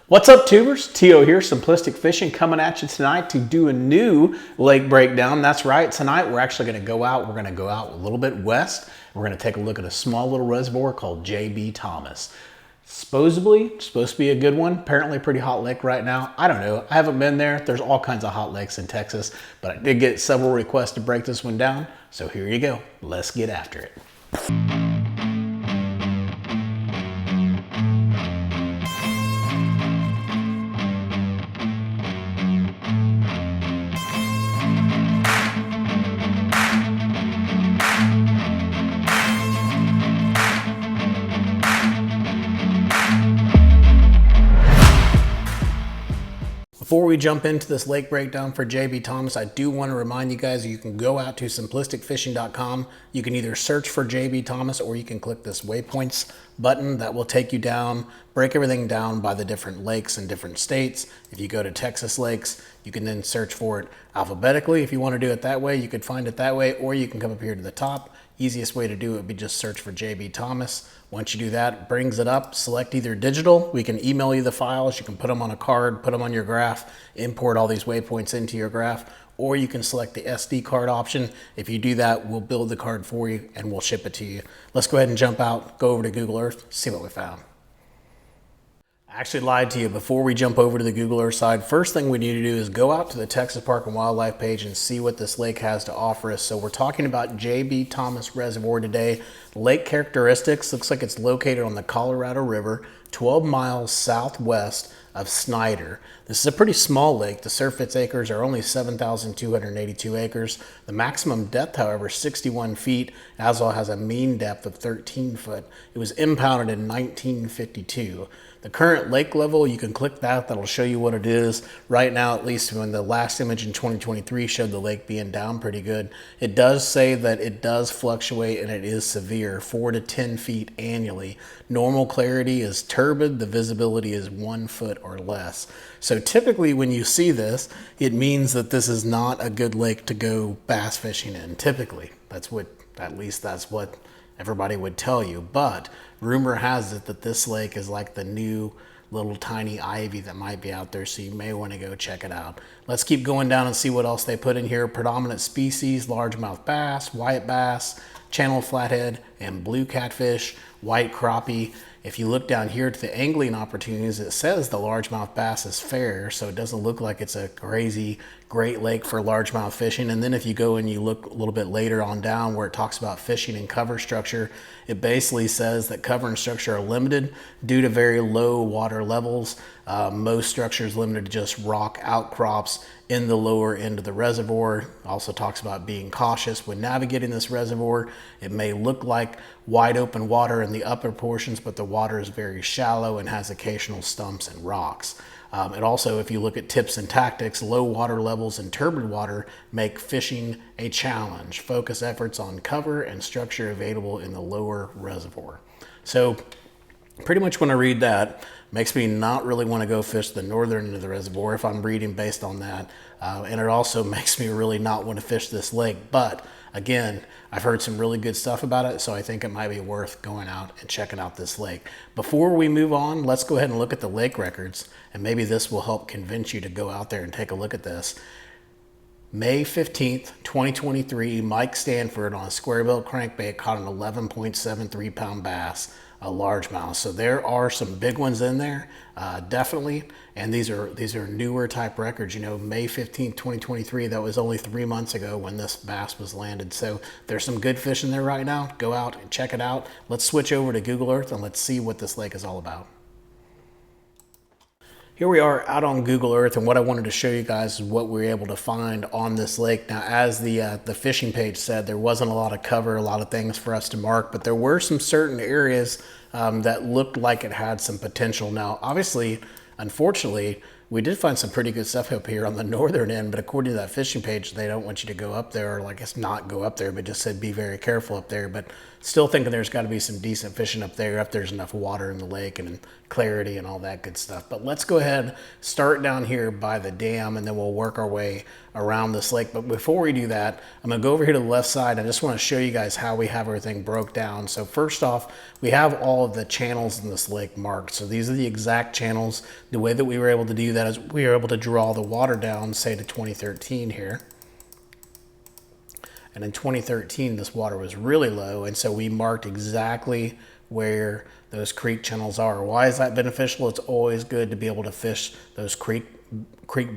What's up, tubers? T.O. here, Simplistic Fishing, coming at you tonight to do a new lake breakdown. That's right, tonight we're actually going to go out. We're going to go out a little bit west. We're going to take a look at a small little reservoir called J.B. Thomas. Supposedly, supposed to be a good one. Apparently a pretty hot lake right now. I don't know. I haven't been there. There's all kinds of hot lakes in Texas, but I did get several requests to break this one down. So here you go. Let's get after it. Before we jump into this lake breakdown for J.B. Thomas, I do want to remind you guys you can go out to simplisticfishing.com. You can either search for J.B. Thomas or you can click this waypoints button that will take you down, break everything down by the different lakes in different states. If you go to Texas lakes, you can then search for it alphabetically. If you want to do it that way, you could find it that way, or you can come up here to the top. Easiest way to do it would be just search for J.B. Thomas. Once you do that, it brings it up. Select either digital. We can email you the files. You can put them on a card, put them on your graph, import all these waypoints into your graph, or you can select the SD card option. If you do that, we'll build the card for you and we'll ship it to you. Let's go ahead and jump out, go over to Google Earth, see what we found. I actually lied to you. Before we jump over to the Google Earth side, first thing we need to do is go out to the Texas Park and Wildlife page and see what this lake has to offer us. So we're talking about J.B. Thomas Reservoir today. Lake characteristics, looks like it's located on the Colorado River, 12 miles southwest of Snyder. This is a pretty small lake. The surface acres are only 7,282 acres. The maximum depth, however, 61 feet. As well has a mean depth of 13 foot. It was impounded in 1952. The current lake level, you can click that. That'll show you what it is. Right now, at least when the last image in 2023 showed the lake being down pretty good. It does say that it does fluctuate and it is severe, 4 to 10 feet annually. Normal clarity is turbid. The visibility is 1 foot or less. So typically when you see this, it means that this is not a good lake to go bass fishing in. Typically, at least that's what everybody would tell you. But rumor has it that this lake is like the new little tiny ivy that might be out there, so you may want to go check it out. Let's keep going down and see what else they put in here. Predominant species: largemouth bass, white bass, channel flathead, and blue catfish, white crappie. If you look down here to the angling opportunities, it says the largemouth bass is fair, so it doesn't look like it's a crazy great lake for largemouth fishing. And then if you go and you look a little bit later on down where it talks about fishing and cover structure, it basically says that cover and structure are limited due to very low water levels. Most structures limited to just rock outcrops in the lower end of the reservoir. Also talks about being cautious when navigating this reservoir. It may look like wide open water in the upper portions, but the water is very shallow and has occasional stumps and rocks. And also, if you look at tips and tactics, low water levels and turbid water make fishing a challenge. Focus efforts on cover and structure available in the lower reservoir. So pretty much when I read that, makes me not really want to go fish the northern end of the reservoir if I'm reading based on that. And it also makes me really not want to fish this lake. But again, I've heard some really good stuff about it, so I think it might be worth going out and checking out this lake. Before we move on, let's go ahead and look at the lake records, and maybe this will help convince you to go out there and take a look at this. May 15th, 2023, Mike Stanford on a square-bill crankbait caught an 11.73 pound bass, a largemouth. So there are some big ones in there, definitely. And these are newer type records. You know, May 15th, 2023, that was only 3 months ago when this bass was landed. So there's some good fish in there right now. Go out and check it out. Let's switch over to Google Earth and let's see what this lake is all about. Here we are out on Google Earth, and what I wanted to show you guys is what we were able to find on this lake. Now, as the fishing page said, there wasn't a lot of cover, a lot of things for us to mark, but there were some certain areas that looked like it had some potential. Now, obviously, unfortunately, We did find some pretty good stuff up here on the northern end, but according to that fishing page, they don't want you to go up there, or like it's not go up there, but just said be very careful up there. But still thinking there's got to be some decent fishing up there if there's enough water in the lake and clarity and all that good stuff. But let's go ahead, start down here by the dam, and then we'll work our way around this lake. But before we do that, I'm gonna go over here to the left side. I just want to show you guys how we have everything broke down. So first off, we have all of the channels in this lake marked. So these are the exact channels. The way that we were able to do that is we were able to draw the water down, say to 2013 here. And in 2013, this water was really low, and so we marked exactly where those creek channels are. Why is that beneficial? It's always good to be able to fish those creek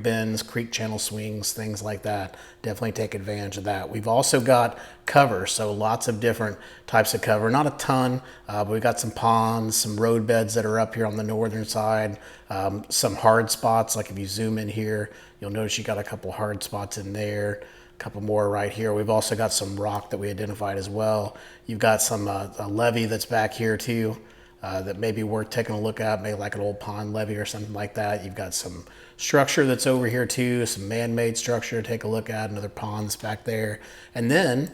bends, creek channel swings, things like that. Definitely take advantage of that. We've also got cover, so lots of different types of cover. Not a ton, but we've got some ponds, some road beds that are up here on the northern side, some hard spots. Like if you zoom in here, you'll notice you got a couple hard spots in there. Couple more right here. We've also got some rock that we identified as well. You've got some a levee that's back here too that may be worth taking a look at, maybe like an old pond levee or something like that. You've got some structure that's over here too, some man-made structure to take a look at, another ponds back there. And then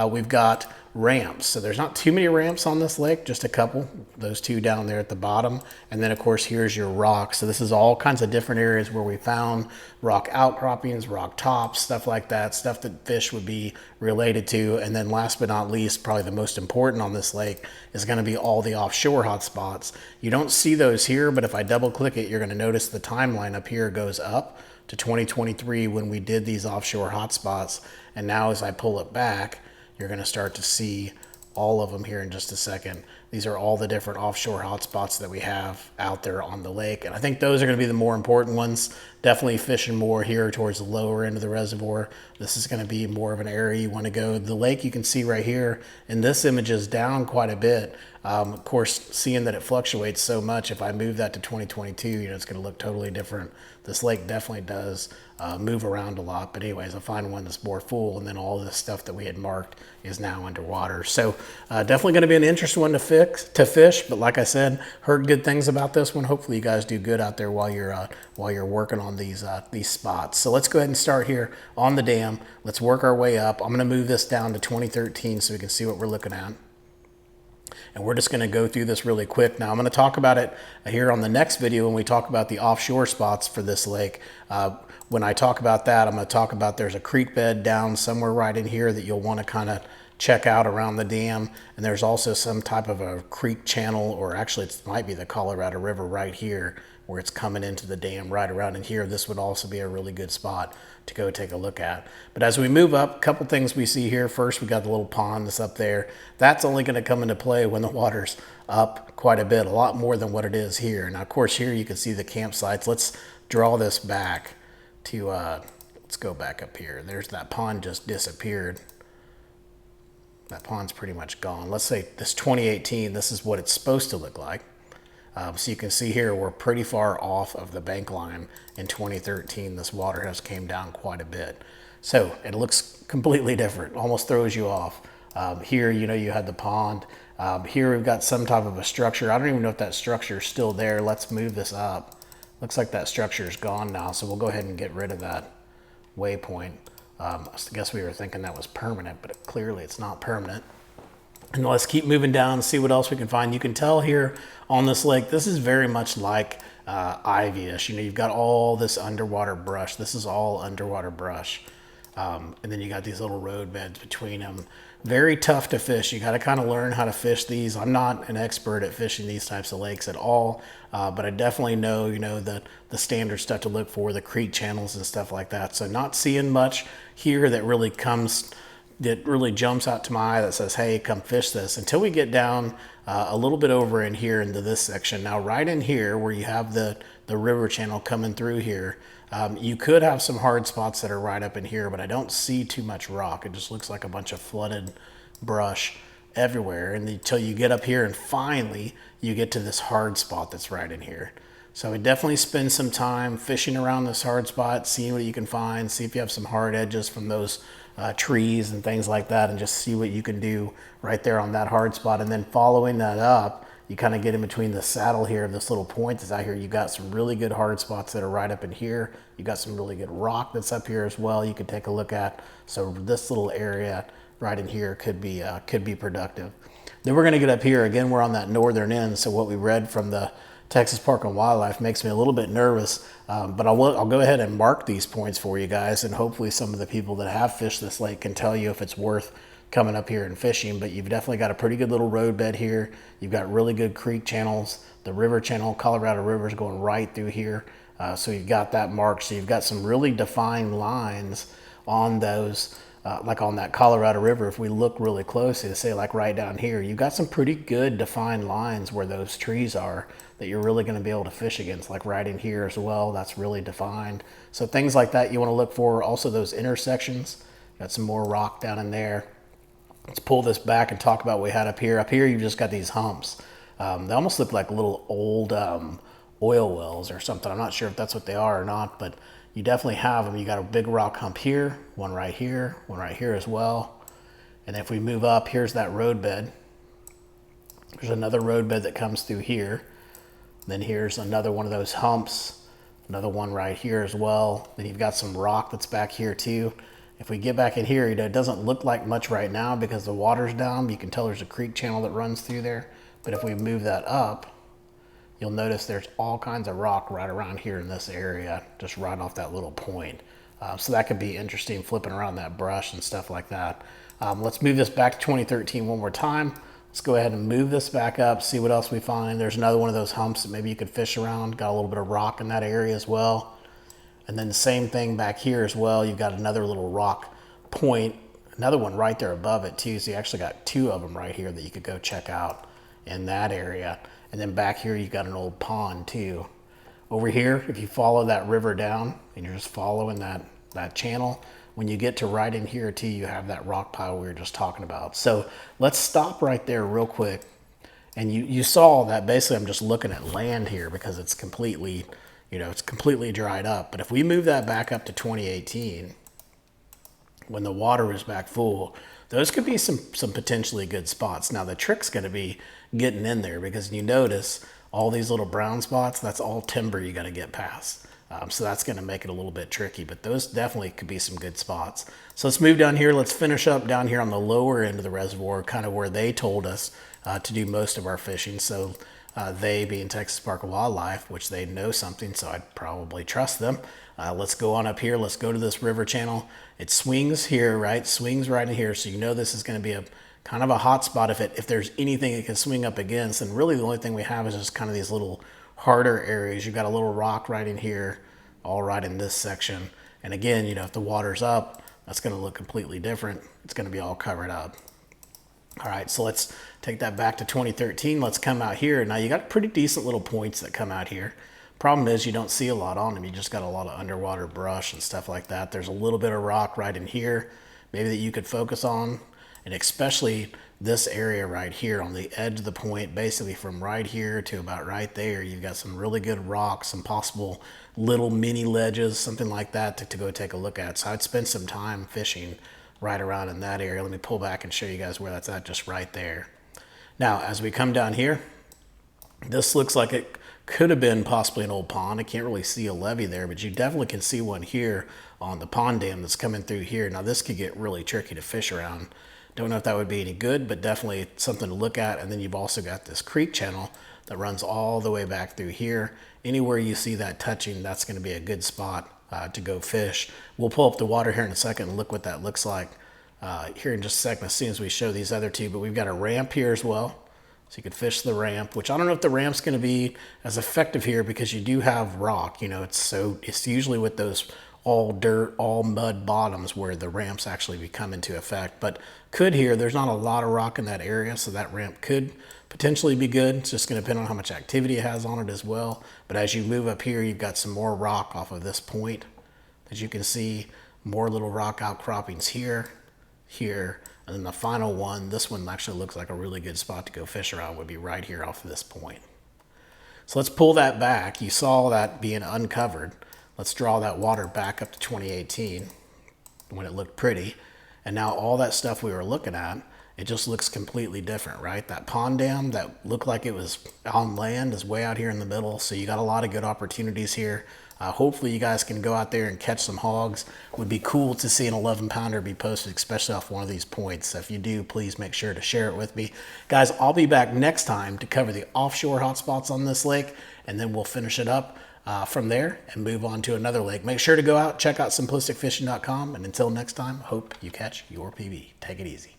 we've got ramps. So there's not too many ramps on this lake, just a couple, those two down there at the bottom. And then of course, here's your rock. So this is all kinds of different areas where we found rock outcroppings, rock tops, stuff like that, stuff that fish would be related to. And then last but not least, probably the most important on this lake is going to be all the offshore hotspots. You don't see those here, but if I double click it, you're going to notice the timeline up here goes up to 2023 when we did these offshore hotspots. And now as I pull it back, you're going to start to see all of them here in just a second. These are all the different offshore hotspots that we have out there on the lake. And I think those are going to be the more important ones. Definitely fishing more here towards the lower end of the reservoir. This is going to be more of an area you want to go. The lake you can see right here, and this image is down quite a bit. Of course, seeing that it fluctuates so much, if I move that to 2022, you know, it's going to look totally different. This lake definitely does move around a lot. But anyways, I find one that's more full, and then all this stuff that we had marked is now underwater. So definitely going to be an interesting one to fish. But like I said, heard good things about this one. Hopefully you guys do good out there while you're working on these spots. So let's go ahead and start here on the dam. Let's work our way up. I'm going to move this down to 2013 so we can see what we're looking at. And we're just going to go through this really quick. Now I'm going to talk about it here on the next video when we talk about the offshore spots for this lake. When I talk about that, I'm going to talk about there's a creek bed down somewhere right in here that you'll want to kind of check out around the dam. And there's also some type of a creek channel, or actually it might be the Colorado River right here where it's coming into the dam right around in here. This would also be a really good spot to go take a look at. But as we move up, a couple things we see here. First, we got the little pond that's up there. That's only going to come into play when the water's up quite a bit, a lot more than what it is here. Now, of course, here you can see the campsites. Let's draw this back to, let's go back up here. There's that pond just disappeared. That pond's pretty much gone. Let's say this 2018, this is what it's supposed to look like. So you can see here, we're pretty far off of the bank line. In 2013, this water has came down quite a bit. So it looks completely different, almost throws you off. Here, you know, you had the pond. Here we've got some type of a structure. I don't even know if that structure is still there. Let's move this up. Looks like that structure is gone now, so we'll go ahead and get rid of that waypoint. I guess we were thinking that was permanent, but clearly it's not permanent. And let's keep moving down and see what else we can find. You can tell here on this lake, this is very much like ivy-ish. You know, you've got all this underwater brush. This is all underwater brush. And then you got these little road beds between them. Very tough to fish. You got to kind of learn how to fish these. I'm not an expert at fishing these types of lakes at all, but I definitely know, you know, the standard stuff to look for, the creek channels and stuff like that. So not seeing much here that really jumps out to my eye that says, hey, come fish this, until we get down a little bit over in here into this section. Now, right in here where you have the river channel coming through here, you could have some hard spots that are right up in here, but I don't see too much rock. It just looks like a bunch of flooded brush everywhere. And until you get up here and finally you get to this hard spot that's right in here. So I definitely spend some time fishing around this hard spot, seeing what you can find, see if you have some hard edges from those trees and things like that, and just see what you can do right there on that hard spot. And then following that up, You kind of get in between the saddle here of this little point that's out here. You've got some really good hard spots that are right up in here. You've got some really good rock that's up here as well you could take a look at. So this little area right in here could be productive. Then we're going to get up here. Again, we're on that northern end, so what we read from the Texas Park and Wildlife makes me a little bit nervous, but I'll go ahead and mark these points for you guys, and hopefully some of the people that have fished this lake can tell you if it's worth coming up here and fishing. But you've definitely got a pretty good little road bed here. You've got really good creek channels. The river channel, Colorado River, is going right through here, so you've got that marked. So you've got some really defined lines on those. Like on that Colorado River, if we look really closely, to say like right down here, you've got some pretty good defined lines where those trees are that you're really going to be able to fish against, like right in here as well. That's really defined. So things like that you want to look for. Also those intersections, got some more rock down in there. Let's pull this back and talk about what we had up here. Up here, you've just got these humps. They almost look like little old oil wells or something. I'm not sure if that's what they are or not, but you definitely have them. You got a big rock hump here, one right here as well. And if we move up, here's that road bed. There's another road bed that comes through here. Then here's another one of those humps, another one right here as well. Then you've got some rock that's back here too. If we get back in here, it doesn't look like much right now because the water's down. You can tell there's a creek channel that runs through there. But if we move that up, you'll notice there's all kinds of rock right around here in this area, just right off that little point. So that could be interesting, flipping around that brush and stuff like that. Let's move this back to 2013 one more time. Let's go ahead and move this back up, see what else we find. There's another one of those humps that maybe you could fish around. Got a little bit of rock in that area as well. And then the same thing back here as well. You've got another little rock point, another one right there above it too. So you actually got two of them right here that you could go check out in that area. And then back here, you've got an old pond too. Over here, if you follow that river down and you're just following that channel, when you get to right in here too, you have that rock pile we were just talking about. So let's stop right there real quick. And you saw that basically I'm just looking at land here because it's completely, it's completely dried up. But if we move that back up to 2018, when the water is back full, those could be some potentially good spots. Now the trick's going to be getting in there because you notice all these little brown spots, that's all timber you got to get past. So that's going to make it a little bit tricky, but those definitely could be some good spots. So let's move down here. Let's finish up down here on the lower end of the reservoir, kind of where they told us to do most of our fishing. So they being Texas Park and Wildlife, which they know something, so I'd probably trust them. Let's go on up here. Let's go to this river channel. It swings here, right? Swings right in here. So you know this is going to be a kind of a hot spot if there's anything it can swing up against. And really the only thing we have is just kind of these little harder areas. You've got a little rock right in here, all right in this section. And again, if the water's up, that's going to look completely different. It's going to be all covered up. All right, so let's take that back to 2013. Let's come out here. Now you got pretty decent little points that come out here. Problem is you don't see a lot on them. You just got a lot of underwater brush and stuff like that. There's a little bit of rock right in here, maybe that you could focus on. And especially this area right here on the edge of the point, basically from right here to about right there, you've got some really good rocks, some possible little mini ledges, something like that to go take a look at. So I'd spend some time fishing right around in that area. Let me pull back and show you guys where that's at, just right there. Now, as we come down here, this looks like it could have been possibly an old pond. I can't really see a levee there, but you definitely can see one here on the pond dam that's coming through here. Now, this could get really tricky to fish around. Don't know if that would be any good, but definitely something to look at. And then you've also got this creek channel that runs all the way back through here. Anywhere you see that touching, that's going to be a good spot to go fish. We'll pull up the water here in a second and look what that looks like here in just a second as soon as we show these other two. But we've got a ramp here as well. So you could fish the ramp, which I don't know if the ramp's going to be as effective here because you do have rock. It's usually with those all dirt, all mud bottoms where the ramps actually come into effect. But there's not a lot of rock in that area, so that ramp could potentially be good. It's just going to depend on how much activity it has on it as well. But as you move up here, you've got some more rock off of this point. As you can see, more little rock outcroppings here, and then the final one, this one actually looks like a really good spot to go fish around, would be right here off of this point. So let's pull that back. You saw that being uncovered. Let's draw that water back up to 2018 when it looked pretty. And now all that stuff we were looking at it just looks completely different, right? That pond dam that looked like it was on land is way out here in the middle. So you got a lot of good opportunities here. Hopefully you guys can go out there and catch some hogs. Would be cool to see an 11 pounder be posted, especially off one of these points. So if you do, please make sure to share it with me. Guys, I'll be back next time to cover the offshore hotspots on this lake, and then we'll finish it up from there and move on to another lake. Make sure to go out, check out simplisticfishing.com, and until next time, hope you catch your PB. Take it easy.